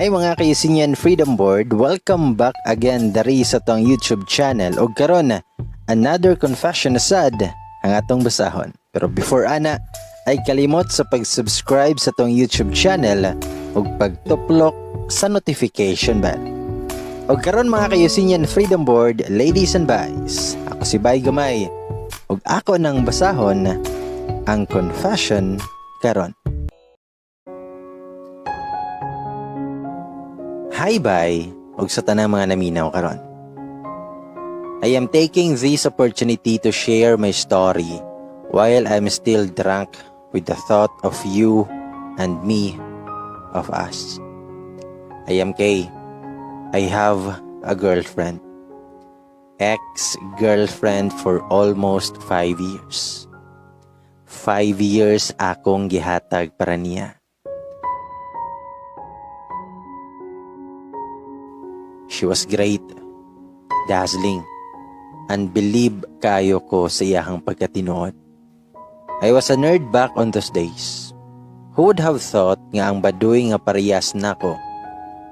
Hi mga ka-UCnian Freedom Board, welcome back again dari sa tong YouTube channel. Og karon another confession asad ang atong basahon. Pero before ana, ay kalimot sa pag-subscribe sa tong YouTube channel ug pagtuplok sa notification bell. Og karon mga ka-UCnian Freedom Board, ladies and boys, ako si Gamay ug ako nang basahon ang confession karon. Hi bye, ug sa tanang mga naminaw karon. I am taking this opportunity to share my story while I'm still drunk with the thought of you and me, of us. I am Kay. I have a girlfriend. Ex-girlfriend for almost 5 years. 5 years akong gihatag para niya. She was great, dazzling, and believe kayo ko sa iyahang pagkatinuod. I was a nerd back on those days. Who would have thought nga ang baduy nga parehas nako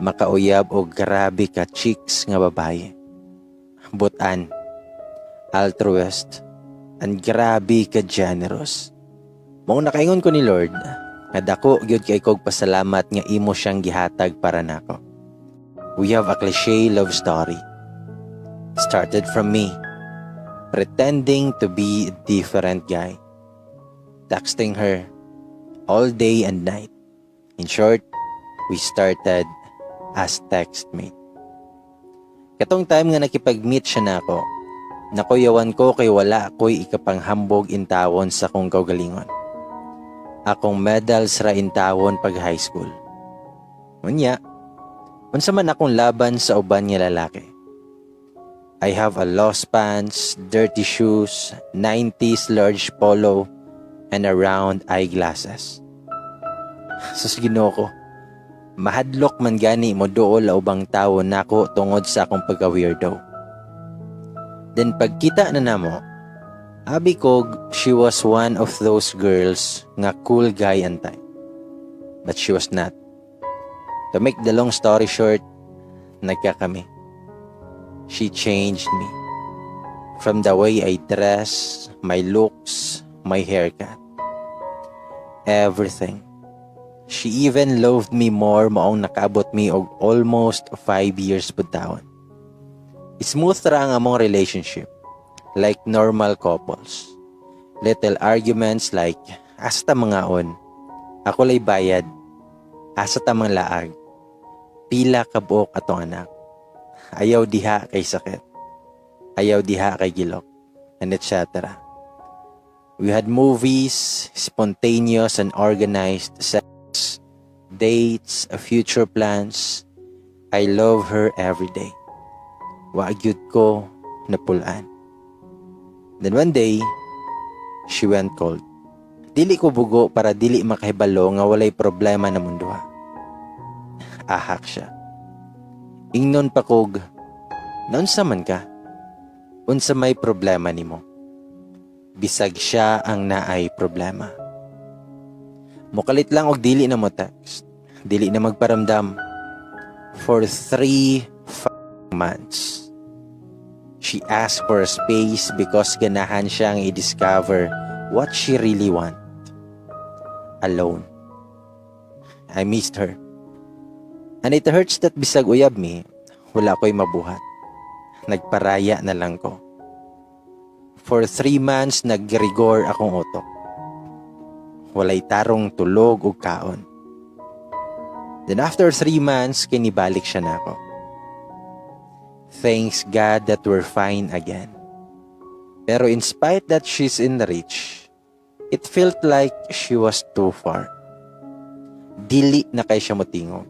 makauyab og grabe ka chicks nga babaye. Butan, altruist, and grabe ka generous. Mao nakaingon ko ni Lord, nga dako gyud kay kog pasalamat nga imo siyang gihatag para nako. We have a cliché love story. Started from me, pretending to be a different guy. Texting her all day and night. In short, we started as textmate. Katong time nga nakipag-meet siya nako, nakuyawan ko kay wala ako'y ikapanghambog intawon sa kong kaugalingon. Akong medals ra intawon pag high school. Unya, unsa man akong laban sa uban nga lalaki. I have a lost pants, dirty shoes, 90s large polo, and a round eyeglasses. Sus Ginoo ko, mahadlok man gani mo dool ubang tawo nako tungod sa akong pagka-weirdo. Then pagkita na namo, abi kog she was one of those girls nga cool guy and type. But she was not. To make the long story short, nagka kami. She changed me. From the way I dress, my looks, my haircut. Everything. She even loved me more maong nakaabot mi og almost 5 years pagtaon. Smooth ra ang among relationship. Like normal couples. Little arguments like, asa ta mangaon? Ako lay bayad. Asa ta mang laag? Pila ka buok atong anak. Ayaw diha kay sakit. Ayaw diha kay gilok. And etc. We had movies, spontaneous and organized sex, dates, future plans. I love her every day. Waagyud ko napulaan. Then one day, she went cold. Dili ko bugo para dili makahibalo nga walay problema na munduha. Ahak siya. Ingnon pa kog, naunsa man ka? Unsa may problema nimo? Bisag siya ang naay problema. Mukalit lang og dili na mo text. Dili na magparamdam. For 3 months. She asked for a space because ganahan siyang i-discover what she really want. Alone. I missed her. And it hurts that bisag uyab mi, wala ko'y mabuhat. Nagparaya na lang ko. For 3 months, nag-rigor akong utok. Walay tarong tulog o kaon. Then after 3 months, kinibalik siya na ako. Thanks God that we're fine again. Pero in spite that she's in the reach, it felt like she was too far. Dili na kay siya motingog.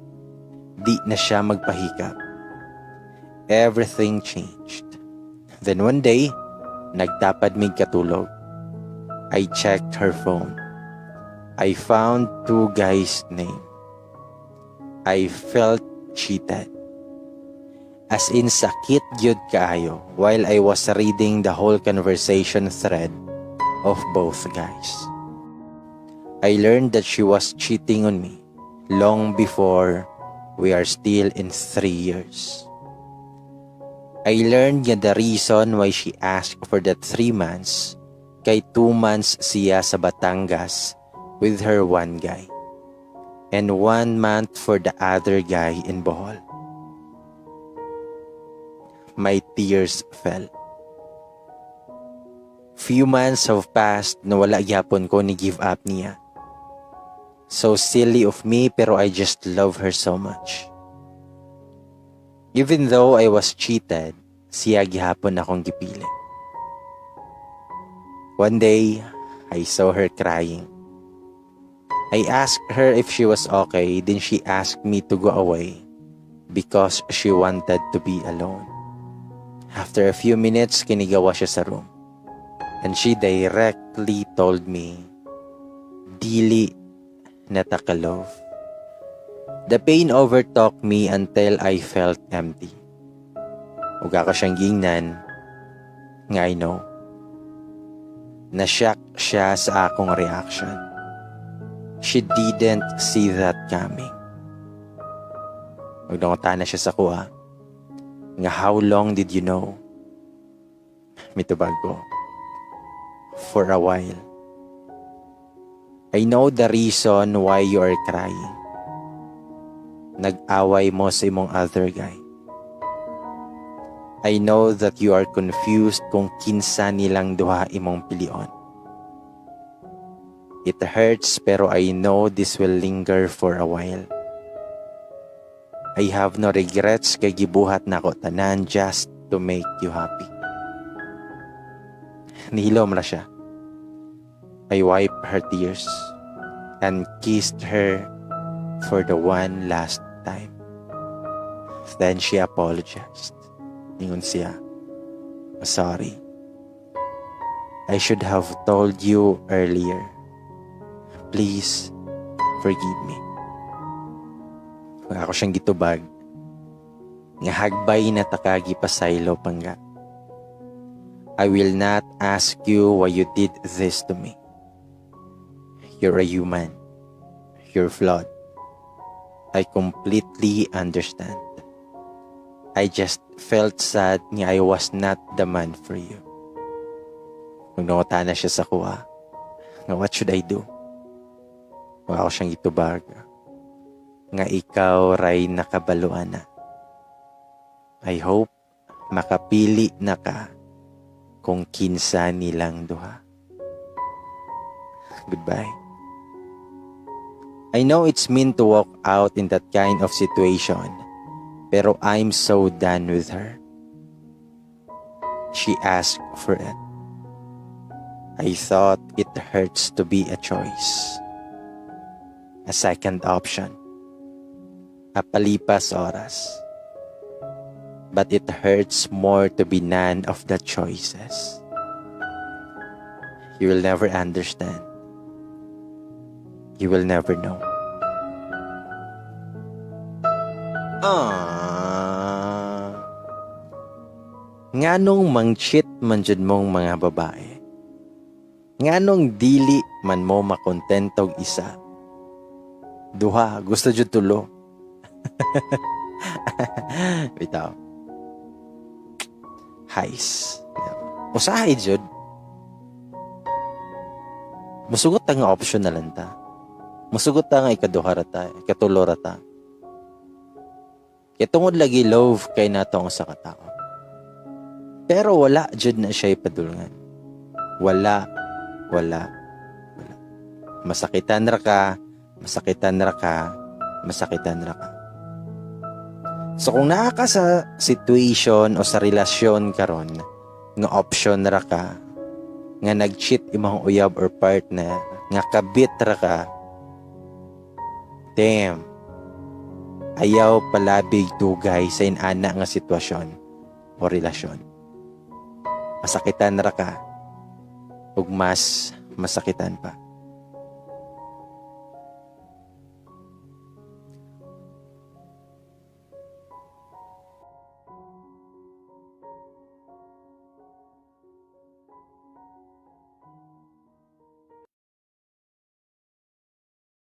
Di na siya magpahikap. Everything changed. Then one day, nagtapad mig katulog. I checked her phone. I found 2 guys' name. I felt cheated. As in sakit gyud kaayo while I was reading the whole conversation thread of both guys. I learned that she was cheating on me long before we are still in 3 years. I learned nga the reason why she asked for that 3 months kay 2 months siya sa Batangas with her one guy and 1 month for the other guy in Bohol. My tears fell. Few months have passed na wala gyapon ko ni give up niya. So silly of me, pero I just love her so much. Even though I was cheated, siya gihapon akong gipili. One day, I saw her crying. I asked her if she was okay, then she asked me to go away because she wanted to be alone. After a few minutes, kinigawa siya sa room. And she directly told me, dili natakalove. The pain overtook me until I felt empty. Ug ako siyang gingnan, nga I know. Na-shock siya sa akong reaction. She didn't see that coming. Magdangota na siya sa kuha. Nga how long did you know? Mitubag ko. For a while. I know the reason why you are crying. Nag-away mo sa imong other guy. I know that you are confused kung kinsa nilang duha imong pilion. It hurts pero I know this will linger for a while. I have no regrets kay gibuhat na ko tanan just to make you happy. Nihilom na siya. I wiped her tears and kissed her for the one last time. Then she apologized. Ingon siya, sorry. I should have told you earlier. Please forgive me. Ako siyang gitubag. Nga hagbay na takagi pasaylo pangga. I will not ask you why you did this to me. You're a human. You're flawed. I completely understand. I just felt sad nga I was not the man for you. Nagdangota na siya sa kuha. Nga what should I do? Wala ko siyang itubag. Nga ikaw ray nakabaluan na. I hope makapili na ka kung kinsa nilang duha. Goodbye. I know it's mean to walk out in that kind of situation, pero I'm so done with her. She asked for it. I thought it hurts to be a choice. A second option. A palipas oras. But it hurts more to be none of the choices. You will never understand. You will never know. Nganong mang-cheat man jud mong mga babae? Nganong dili man mo makontentog isa? Duha, gusto jud tulo. Bitaw. Hais. Usahay jud. Musugot ta nga option na lang ta. Musugot ta nga ikaduha rata, ikatulo rata. Itungod lagi love kay natong sa katao. Pero wala jud na siya ipadulngan. Wala. Masakitan ra ka. So kung naa ka sa situation o sa relasyon karon nga option ra ka, nga nag-cheat imong uyab or partner, nga kabit ra ka, damn, ayaw palabig dugay sa inana nga sitwasyon o relasyon. Masakitan ra ka ug mas masakitan pa.